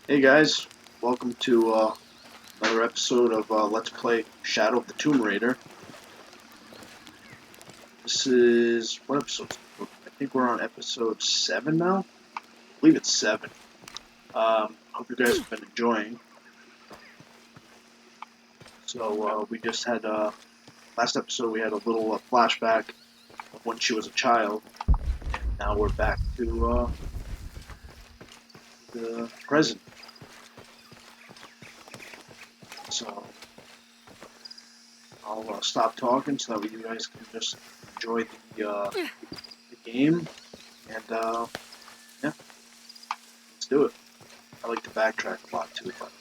Hey guys, welcome to another episode of Let's Play Shadow of the Tomb Raider. This is what episode? I think we're on episode 7 now. I believe it's 7. Hope you guys have been enjoying. So we just had last episode we had a little flashback of when she was a child, and now we're back to the present. So I'll stop talking so that you guys can just enjoy the game and yeah. Let's do it. I like to backtrack a lot too, but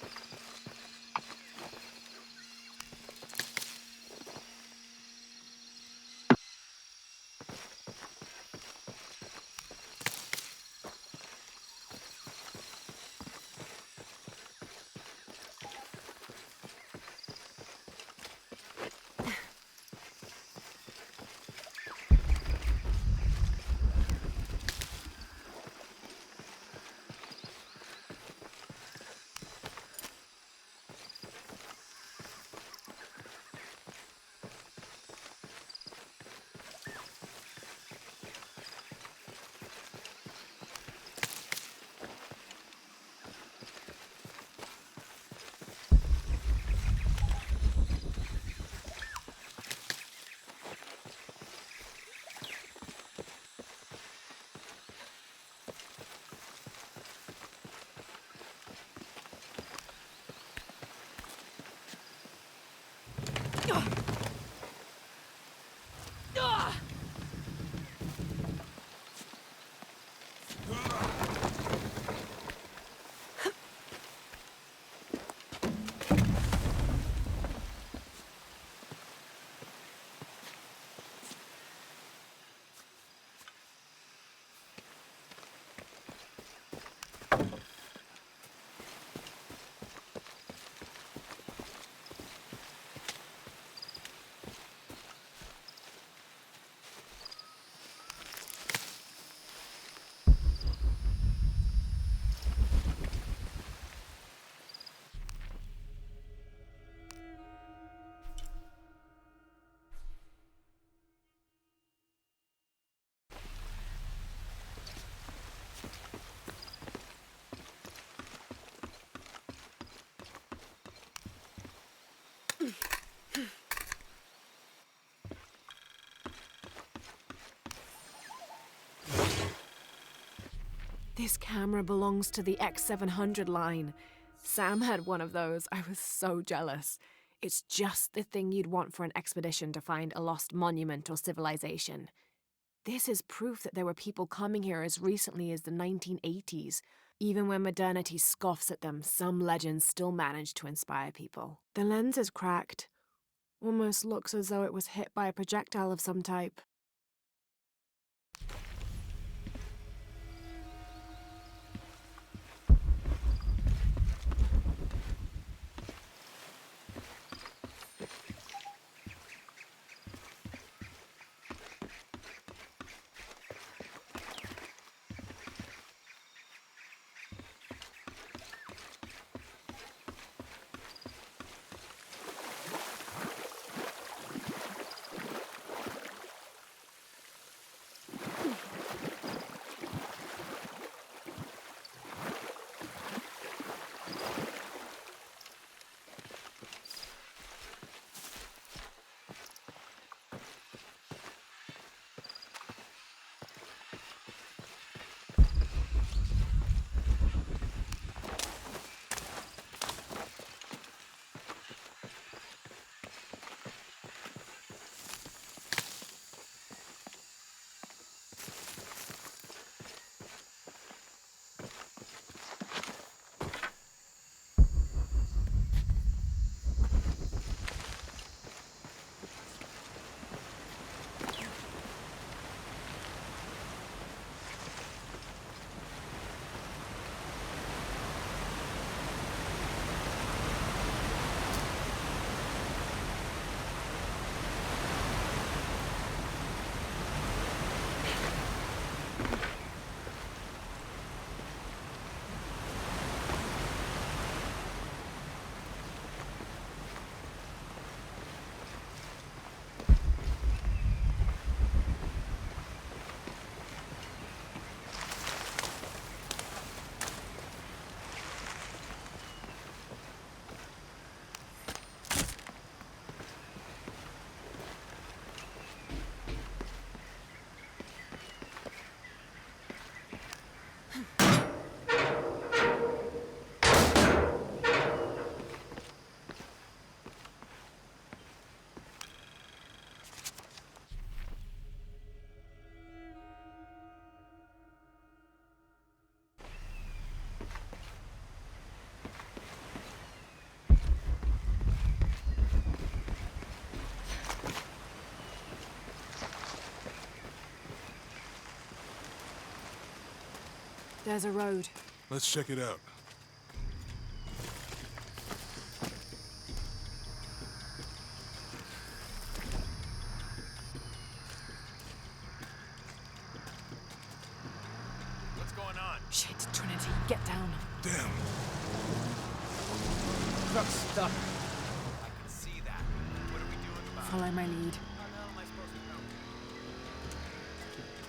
This camera belongs to the X700 line. Sam had one of those. I was so jealous. It's just the thing you'd want for an expedition to find a lost monument or civilization. This is proof that there were people coming here as recently as the 1980s. Even when modernity scoffs at them, some legends still manage to inspire people. The lens is cracked. Almost looks as though it was hit by a projectile of some type. There's a road. Let's check it out. What's going on? Shit, Trinity, get down. Damn. Truck's stuck. I can see that. What are we doing about it? Follow my lead. How the hell am I supposed to know?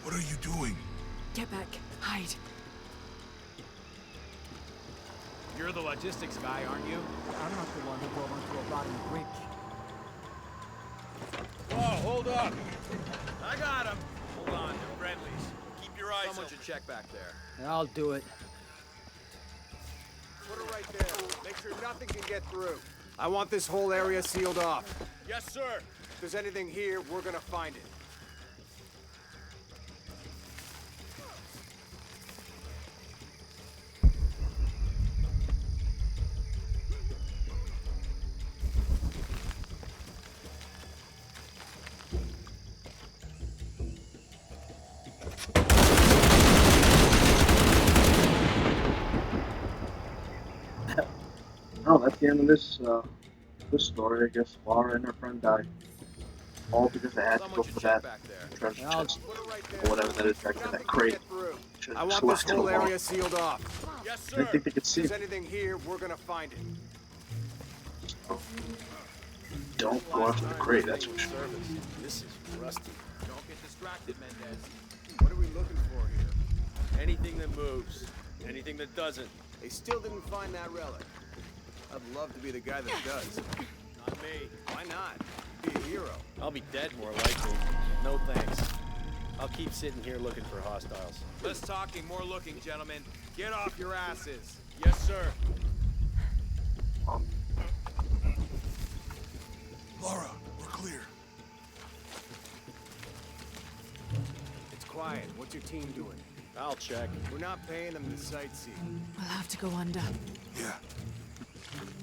What are you doing? Get back. Hide. You're the logistics guy, aren't you? I'm not the one who drove onto a rotting bridge. Whoa, hold up! I got him! Hold on, they're friendlies. Keep your eyes Someone should check back there. I'll do it. Put it right there. Make sure nothing can get through. I want this whole area sealed off. Yes, sir! If there's anything here, we're gonna find it. Oh, that's the end of this story. I guess Laura and her friend died. All because they had to Someone go should for check that back there. treasure I'll- chest. Put it right there. Or whatever that is back in Nothing that can crate. get through. Should I have want just this left it whole alone. area sealed off. Yes, I sir! didn't think they could If see there's it. anything here, we're gonna find it. Don't go after the crate, that's for sure. This is rusty. Don't get distracted, Mendez. What are we looking for here? Anything that moves. Anything that doesn't. They still didn't find that relic. I'd love to be the guy that does. Not me. Why not? Be a hero. I'll be dead more likely. No thanks. I'll keep sitting here looking for hostiles. Less talking, more looking, gentlemen. Get off your asses. Yes, sir. Laura, we're clear. It's quiet. What's your team doing? I'll check. We're not paying them to sightsee. We'll have to go under. Yeah.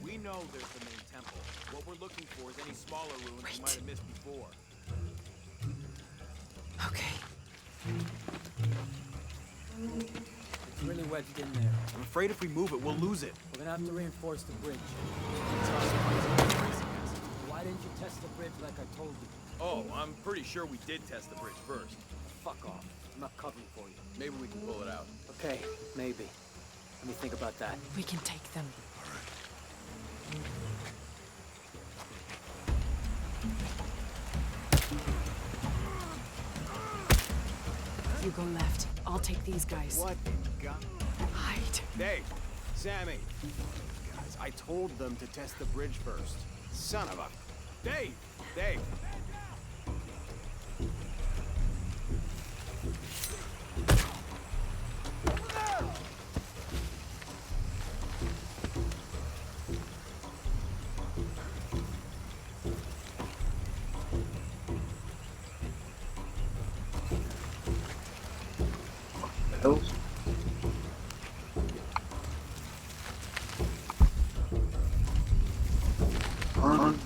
We know there's the main temple. What we're looking for is any smaller ruins we might have missed before. Okay. It's really wedged in there. I'm afraid if we move it, we'll lose it. We're gonna have to reinforce the bridge. Why didn't you test the bridge like I told you? Oh, I'm pretty sure we did test the bridge first. Fuck off. I'm not covering for you. Maybe we can pull it out. Okay, maybe. Let me think about that. We can take them. You go left. I'll take these guys. What in God? Hide. Dave, Sammy. Guys, I told them to test the bridge first. Son of a... Dave! Dave! Hills. On.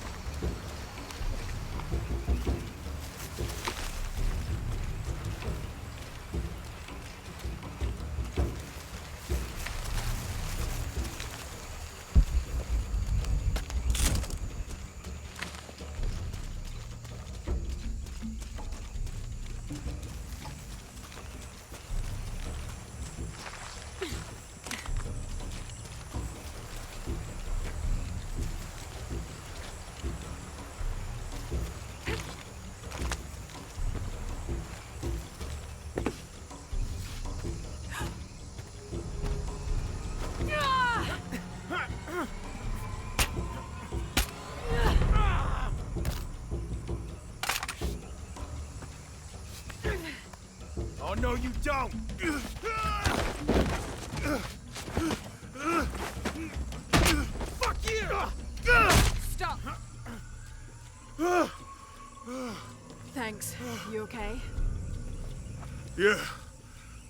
Oh, no, you don't! Fuck you! Stop. Thanks. You okay? Yeah.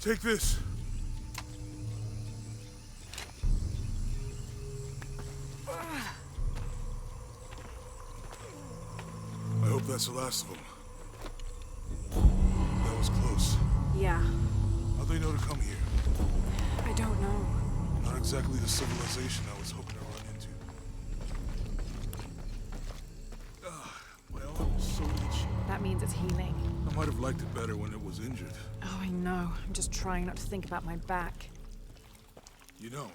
Take this. I hope that's the last of them. That was close. Yeah. How'd they know to come here? I don't know. Not exactly the civilization I was hoping to run into. My arm is so itchy. That means it's healing. I might have liked it better when it was injured. Oh, I know. I'm just trying not to think about my back. You know,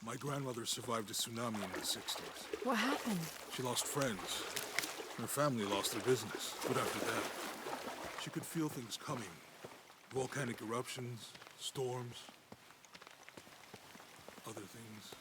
my grandmother survived a tsunami in the 60s. What happened? She lost friends. Her family lost their business. But after that, she could feel things coming. Volcanic eruptions, storms, other things.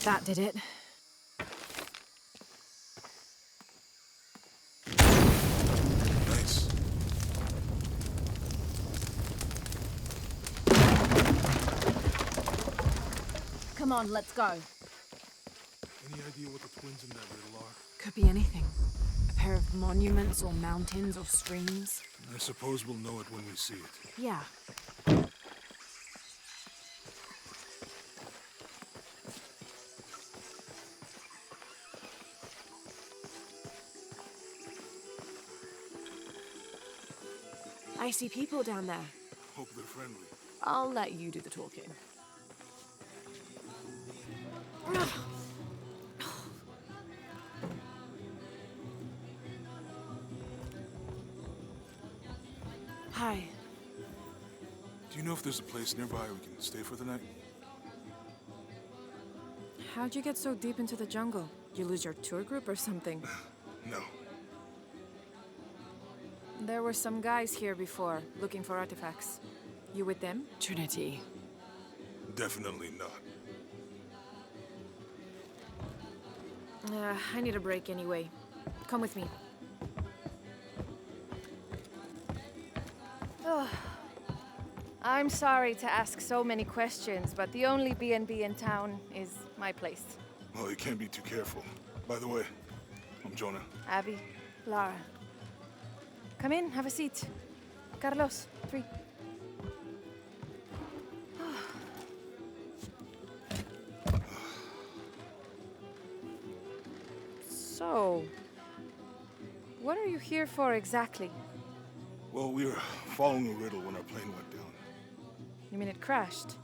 That did it. Nice. Come on, let's go. Any idea what the twins in that riddle are? Could be anything. A pair of monuments or mountains or streams. I suppose we'll know it when we see it. Yeah. I see people down there. Hope they're friendly. I'll let you do the talking. Hi. Do you know if there's a place nearby we can stay for the night? How'd you get so deep into the jungle? You lose your tour group or something? No. There were some guys here before, looking for artifacts. You with them? Trinity. Definitely not. I need a break anyway. Come with me. I'm sorry to ask so many questions, but the only B&B in town is my place. Well, you can't be too careful. By the way, I'm Jonah. Abby, Lara. Come in, have a seat. Carlos, 3. So, what are you here for exactly? Well, we were following a riddle when our plane went down. You mean it crashed?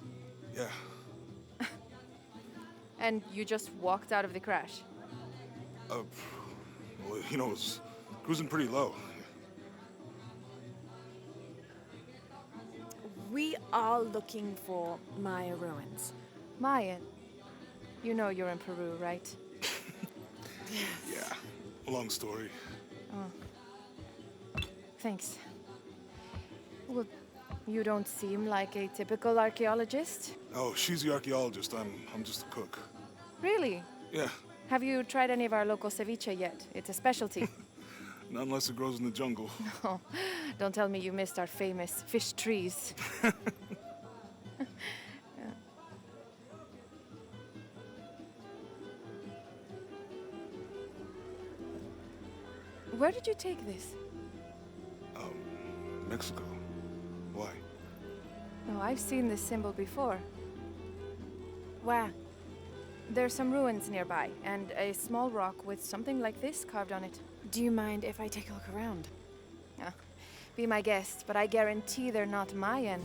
Yeah, And you just walked out of the crash? well, you know, it was cruising pretty low. We are looking for Maya ruins. Mayan. You know you're in Peru, right? Yeah, long story. Thanks. Well, you don't seem like a typical archaeologist. Oh, she's the archaeologist. I'm just a cook. Really? Yeah, Have you tried any of our local ceviche yet? It's a specialty. not unless it grows in the jungle. Oh, don't tell me you missed our famous fish trees. Where did you take this? Mexico. Why? Oh, I've seen this symbol before. Where? There's some ruins nearby, and a small rock with something like this carved on it. Do you mind if I take a look around? Be my guest, but I guarantee they're not Mayan.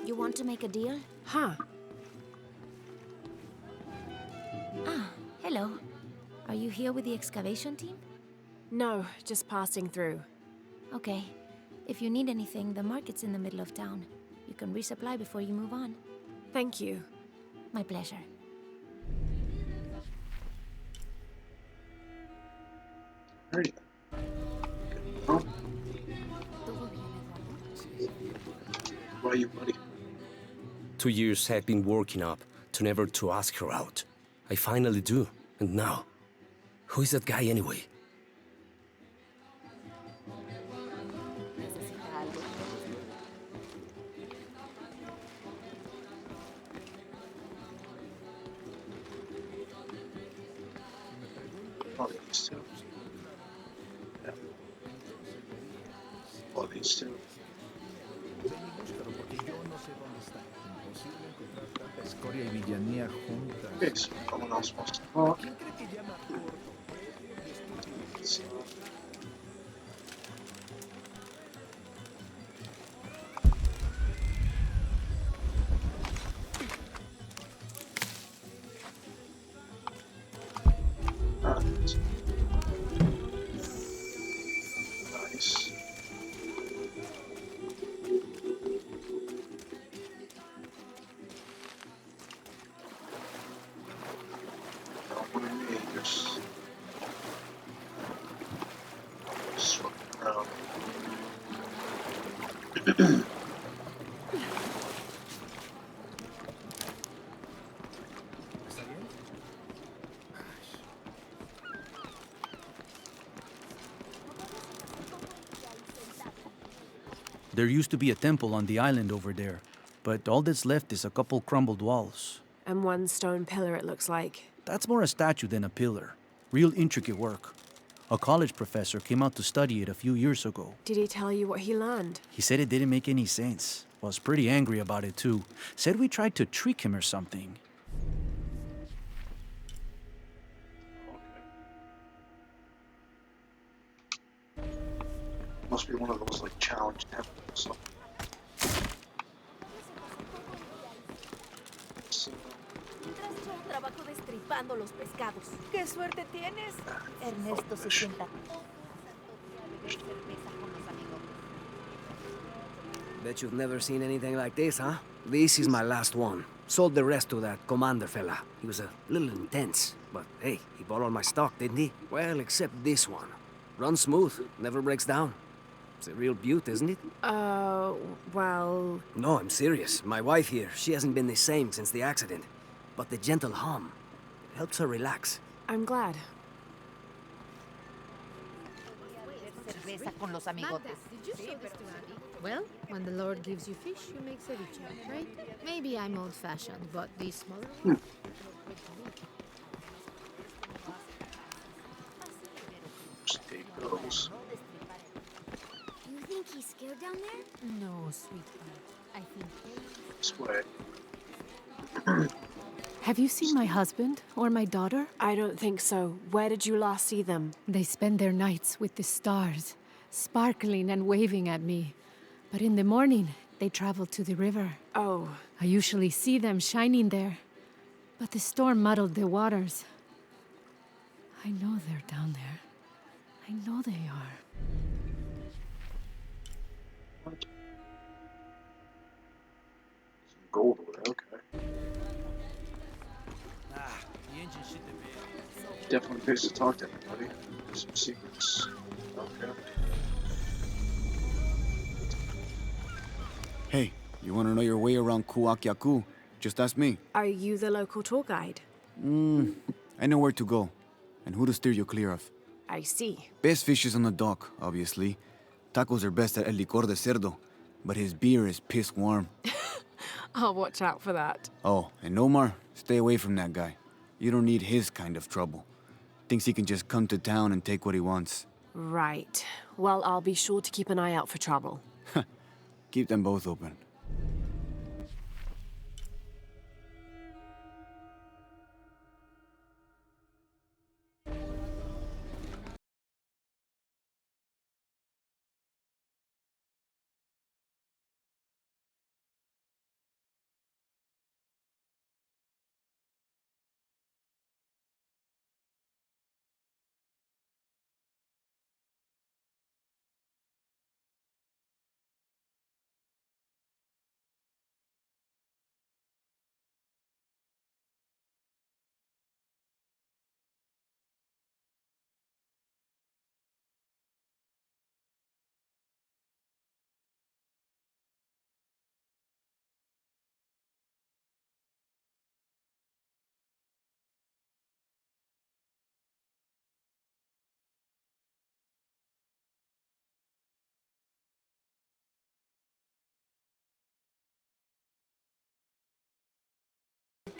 You want to make a deal? Huh. Ah, hello. Are you here with the excavation team? No, just passing through. Okay. If you need anything, the market's in the middle of town. You can resupply before you move on. Thank you. My pleasure. Alright. Oh, what are you, buddy? 2 years I've been working up to never to ask her out. I finally do, and now, who is that guy anyway? Oh, these two. Yeah. Oh, these two. Escoria y villanía juntas. Okay, so someone else wants to talk. So, nice. Just swap around. There used to be a temple on the island over there, but all that's left is a couple crumbled walls. And one stone pillar, it looks like. That's more a statue than a pillar. Real intricate work. A college professor came out to study it a few years ago. Did he tell you what he learned? He said it didn't make any sense. Was pretty angry about it too. Said we tried to trick him or something. Must be one of those like challenge temples. So. Trabajo destripando los pescados. ¡Qué suerte tienes! Ernesto se sienta. Bet you've never seen anything like this, huh? This is my last one. Sold the rest to that commander fella. He was a little intense, but hey, he bought all my stock, didn't he? Well, except this one. Runs smooth, never breaks down. It's a real beaut, isn't it? Well... No, I'm serious. My wife here, she hasn't been the same since the accident. But the gentle hum helps her relax. I'm glad. Cerveza con los amigotes. Well, when the Lord gives you fish, you make ceviche, right? Maybe I'm old-fashioned, but these smaller... Steak goes. You think he's scared down there? No, sweetheart. I think... This way. Have you seen my husband or my daughter? I don't think so. Where did you last see them? They spend their nights with the stars, sparkling and waving at me. But in the morning, they travel to the river. Oh. I usually see them shining there. But the storm muddled the waters. I know they're down there. I know they are. What? Some gold ore, okay. Definitely pays to talk to everybody. Some secrets. Okay. Hey, you want to know your way around Kuakyaku? Just ask me. Are you the local tour guide? I know where to go, and who to steer you clear of. I see. Best fish is on the dock, obviously. Tacos are best at El Licor de Cerdo, but his beer is piss warm. I'll watch out for that. Oh, and Omar, stay away from that guy. You don't need his kind of trouble. Thinks he can just come to town and take what he wants. Right. Well, I'll be sure to keep an eye out for trouble. Keep them both open.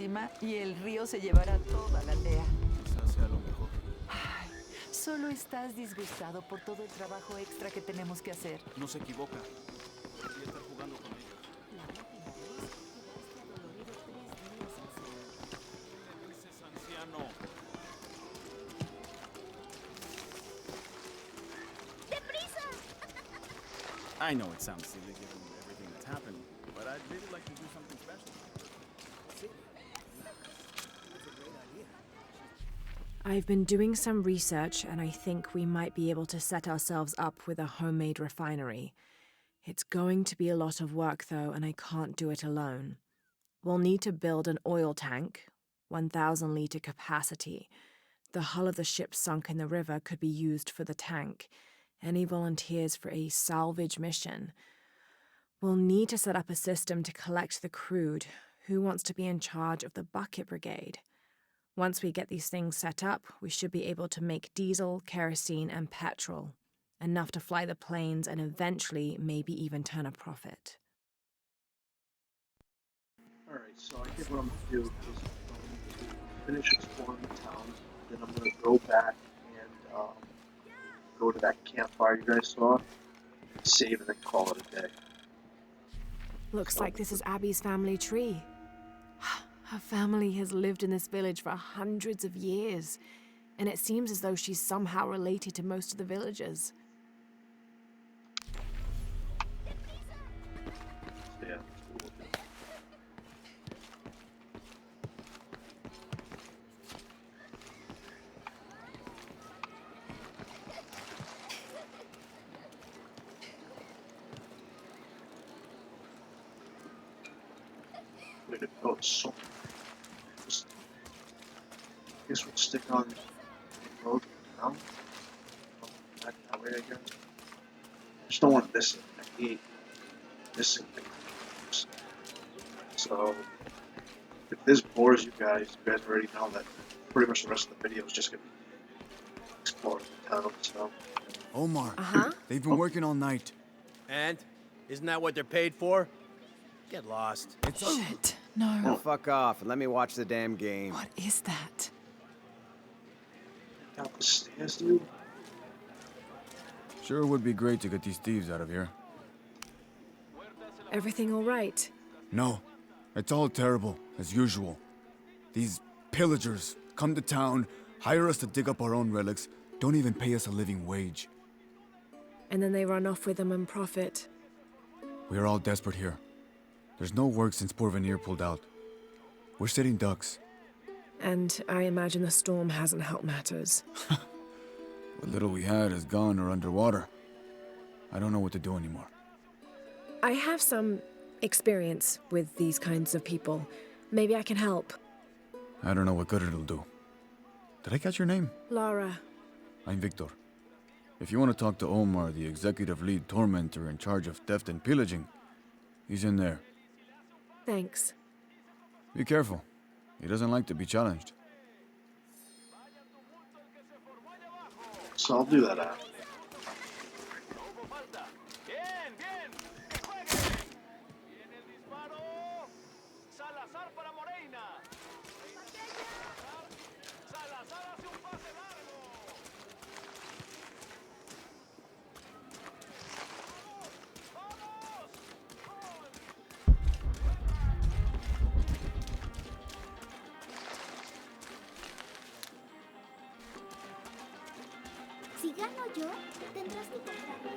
encima y el río se llevará toda la aldea. Quizás sea lo mejor. Ay, solo estás disgustado por todo el trabajo extra que tenemos que hacer. No se equivoca. Podría estar jugando con ellos. Dices, anciano. I know it sounds silly given everything that's happened, but I'd really like to do something special. I've been doing some research and I think we might be able to set ourselves up with a homemade refinery. It's going to be a lot of work though, and I can't do it alone. We'll need to build an oil tank, 1,000 litre capacity. The hull of the ship sunk in the river could be used for the tank. Any volunteers for a salvage mission? We'll need to set up a system to collect the crude. Who wants to be in charge of the bucket brigade? Once we get these things set up, we should be able to make diesel, kerosene, and petrol. Enough to fly the planes and eventually maybe even turn a profit. Alright, so I think what I'm going to do is finish exploring the town, then I'm going to go back and go to that campfire you guys saw, save and then call it a day. Looks like this is Abby's family tree. Her family has lived in this village for hundreds of years, and it seems as though she's somehow related to most of the villagers. Yeah. Way to go, so. I guess we'll stick on the road now. Back that way again. I just don't want to miss it. I hate missing things. So, if this bores you guys already know that pretty much the rest of the video is just going to be exploring the town, so. Omar, Uh-huh. they've been working all night. And? Isn't that what they're paid for? Get lost. It's Shit, no. Oh, fuck off and let me watch the damn game. What is that? Out the stairs, dude. Sure would be great to get these thieves out of here. Everything all right? No, it's all terrible, as usual. These pillagers come to town, hire us to dig up our own relics, don't even pay us a living wage. And then they run off with them and profit. We are all desperate here. There's no work since Porvenir pulled out. We're sitting ducks. And I imagine the storm hasn't helped matters. What little we had is gone or underwater. I don't know what to do anymore. I have some experience with these kinds of people. Maybe I can help. I don't know what good it'll do. Did I catch your name? Lara. I'm Victor. If you want to talk to Omar, the executive lead tormentor in charge of theft and pillaging, he's in there. Thanks. Be careful. He doesn't like to be challenged. So I'll do that after. Si gano yo, tendrás que comprarme.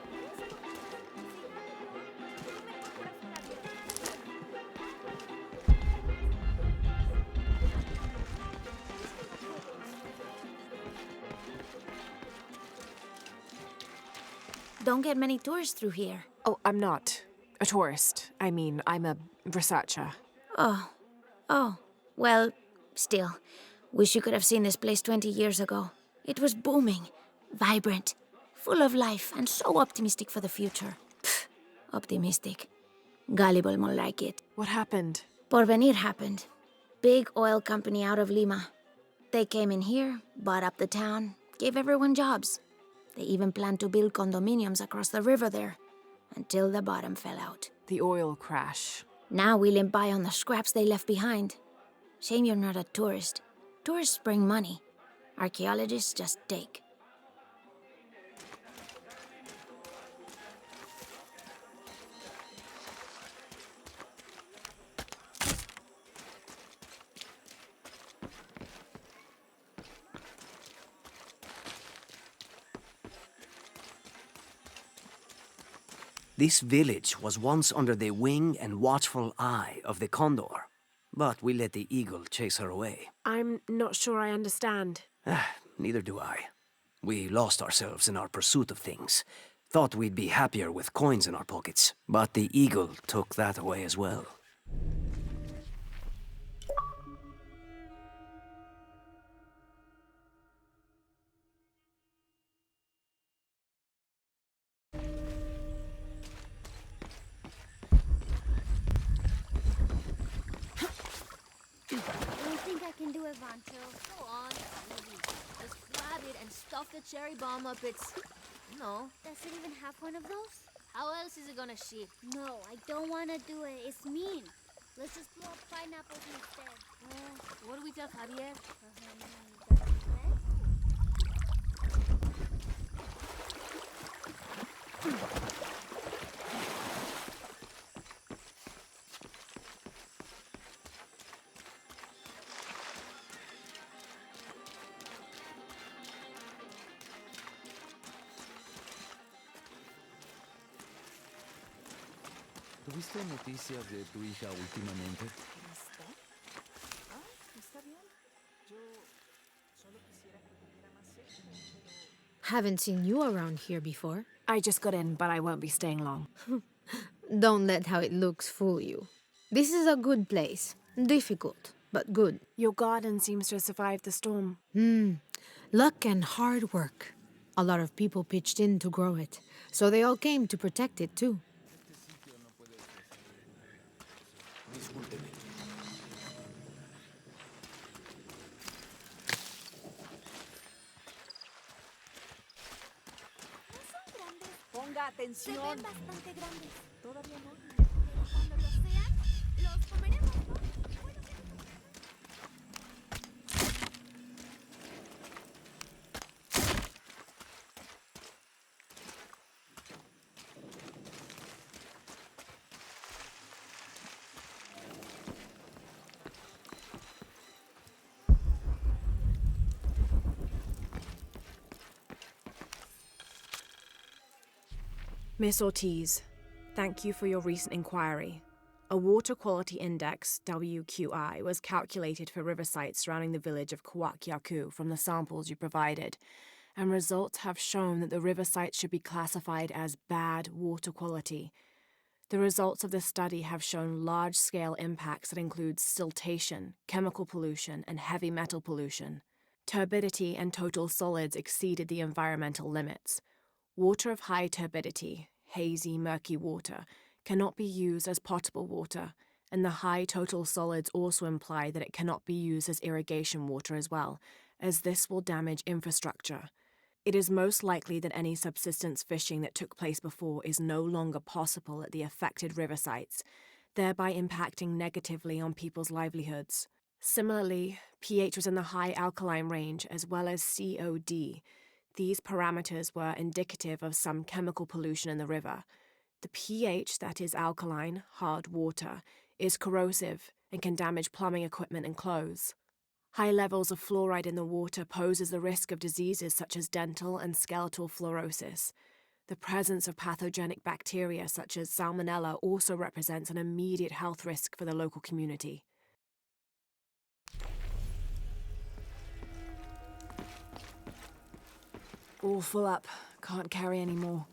Don't get many tourists through here. Oh, I'm not a tourist. I mean, I'm a researcher. Oh. Well, still. Wish you could have seen this place 20 years ago. It was booming, vibrant, full of life, and so optimistic for the future. Pfft, optimistic. Gullible more like it. What happened? Porvenir happened. Big oil company out of Lima. They came in here, bought up the town, gave everyone jobs. They even planned to build condominiums across the river there, until the bottom fell out. The oil crash. Now we limp by on the scraps they left behind. Shame you're not a tourist. Tourists bring money. Archaeologists just take. This village was once under the wing and watchful eye of the condor, but we let the eagle chase her away. I'm not sure I understand. Neither do I. We lost ourselves in our pursuit of things. Thought we'd be happier with coins in our pockets, but the eagle took that away as well. Can do it, Vanto. Go on, easy. Just grab it and stuff the cherry bomb up its... No. Does it even have one of those? How else is it gonna shit? No, I don't want to do it. It's mean. Let's just blow up pineapples instead. What do we tell Javier? ¿Tuviste noticias de tu hija últimamente? Haven't seen you around here before. I just got in, but I won't be staying long. Don't let how it looks fool you. This is a good place. Difficult, but good. Your garden seems to have survived the storm. Luck and hard work. A lot of people pitched in to grow it, so they all came to protect it too. Ponga atención. Se ven bastante grandes. Todavía no. Pero cuando los sean, los comeremos, ¿no? Miss Ortiz, thank you for your recent inquiry. A Water Quality Index, WQI, was calculated for river sites surrounding the village of Coahuacu from the samples you provided, and results have shown that the river sites should be classified as bad water quality. The results of the study have shown large-scale impacts that include siltation, chemical pollution, and heavy metal pollution. Turbidity and total solids exceeded the environmental limits. Water of high turbidity, hazy, murky water, cannot be used as potable water, and the high total solids also imply that it cannot be used as irrigation water as well, as this will damage infrastructure. It is most likely that any subsistence fishing that took place before is no longer possible at the affected river sites, thereby impacting negatively on people's livelihoods. Similarly, pH was in the high alkaline range as well as COD. These parameters were indicative of some chemical pollution in the river. The pH, that is alkaline, hard water, is corrosive and can damage plumbing equipment and clothes. High levels of fluoride in the water poses the risk of diseases such as dental and skeletal fluorosis. The presence of pathogenic bacteria such as Salmonella also represents an immediate health risk for the local community. All full up. Can't carry any more.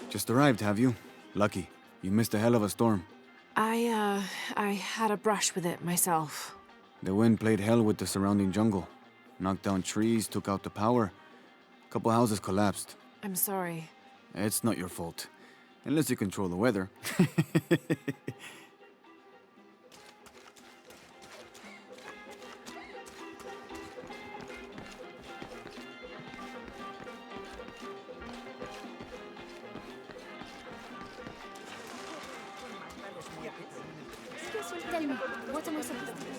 Just arrived, have you? Lucky. You missed a hell of a storm. I had a brush with it myself. The wind played hell with the surrounding jungle. Knocked down trees, took out the power. A couple houses collapsed. I'm sorry. It's not your fault. Unless you control the weather. Tell me, what am I supposed to do?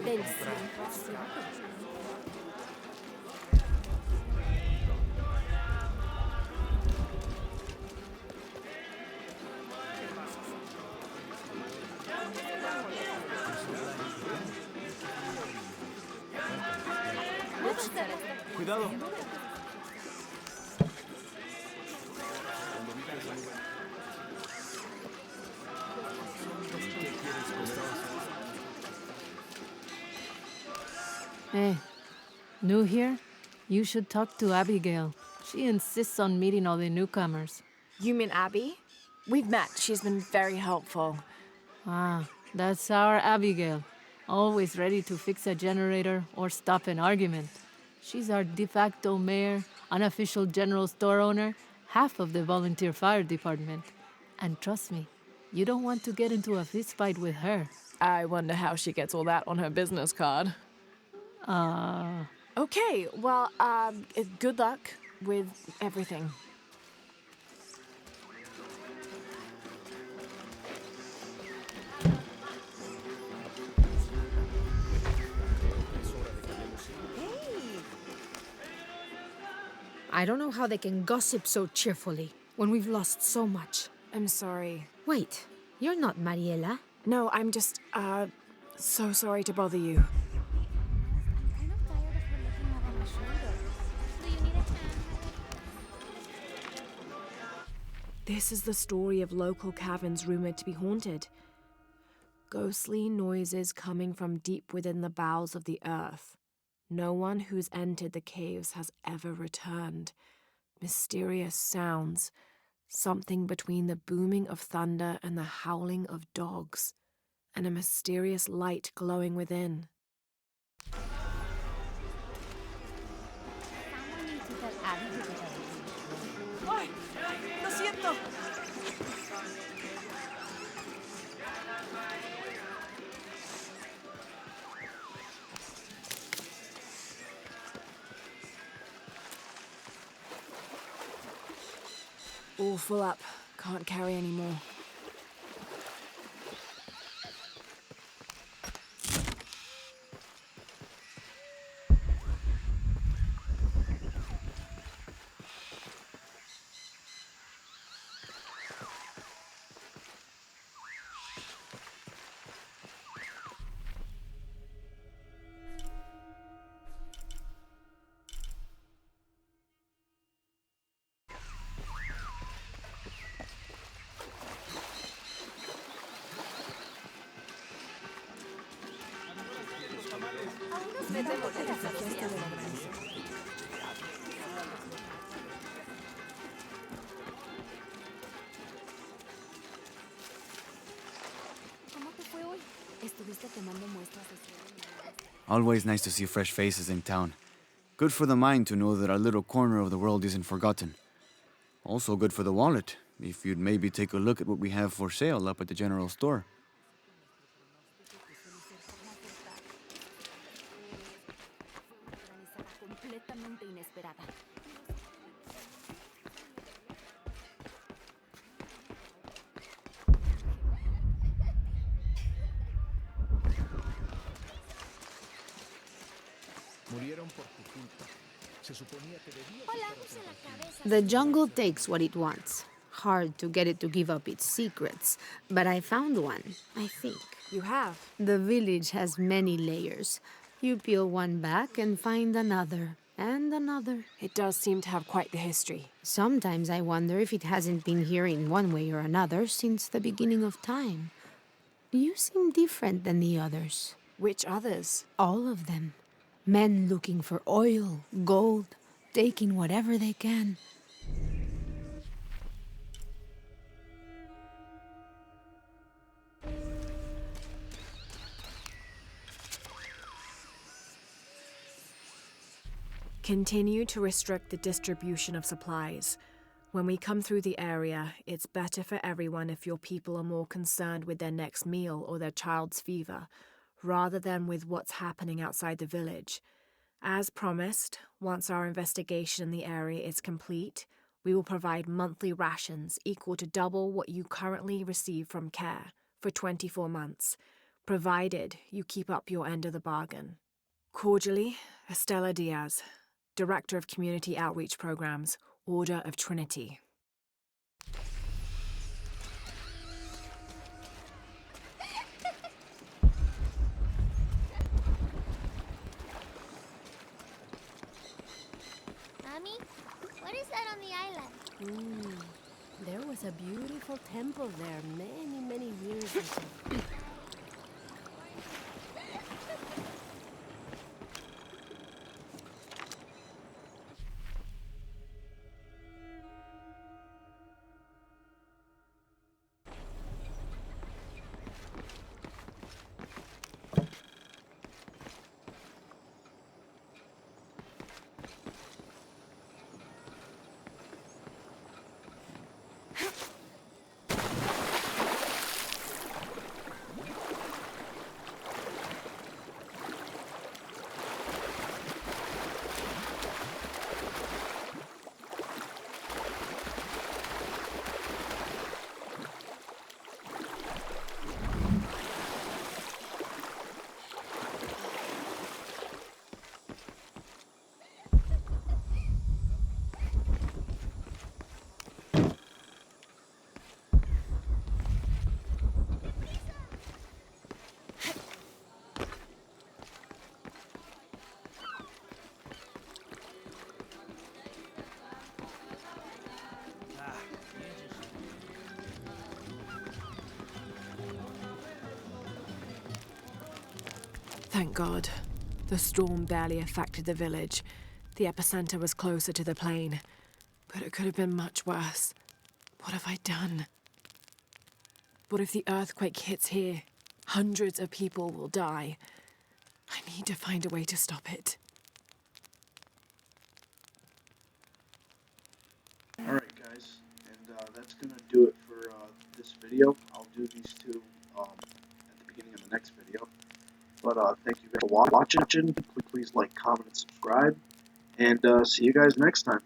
Del cielo. Cuidado. Hey, new here? You should talk to Abigail. She insists on meeting all the newcomers. You mean Abby? We've met. She's been very helpful. Ah, that's our Abigail. Always ready to fix a generator or stop an argument. She's our de facto mayor, unofficial general store owner, half of the volunteer fire department. And trust me, you don't want to get into a fist fight with her. I wonder how she gets all that on her business card. Okay, well, good luck with everything. I don't know how they can gossip so cheerfully when we've lost so much. I'm sorry. Wait, you're not Mariela. No, I'm just, so sorry to bother you. This is the story of local caverns rumored to be haunted. Ghostly noises coming from deep within the bowels of the earth. No one who's entered the caves has ever returned. Mysterious sounds, something between the booming of thunder and the howling of dogs, and a mysterious light glowing within. ¡Ay! ¡Lo siento! All full up. Can't carry any more. Always nice to see fresh faces in town. Good for the mind to know that our little corner of the world isn't forgotten. Also good for the wallet, if you'd maybe take a look at what we have for sale up at the general store. The jungle takes what it wants. Hard to get it to give up its secrets, but I found one, I think. You have? The village has many layers. You peel one back and find another, and another. It does seem to have quite the history. Sometimes I wonder if it hasn't been here in one way or another since the beginning of time. You seem different than the others. Which others? All of them. Men looking for oil, gold, taking whatever they can. Continue to restrict the distribution of supplies. When we come through the area, it's better for everyone if your people are more concerned with their next meal or their child's fever, rather than with what's happening outside the village. As promised, once our investigation in the area is complete, we will provide monthly rations equal to double what you currently receive from CARE for 24 months, provided you keep up your end of the bargain. Cordially, Estella Diaz, Director of Community Outreach Programs, Order of Trinity. Mommy, what is that on the island? There was a beautiful temple there many, many years ago. Thank God. The storm barely affected the village. The epicenter was closer to the plain. But it could have been much worse. What have I done? What if the earthquake hits here? Hundreds of people will die. I need to find a way to stop it. Alright guys, and that's going to do it for this video. I'll do these two at the beginning of the next video. But thank you guys for watching. Please like, comment, and subscribe. And see you guys next time.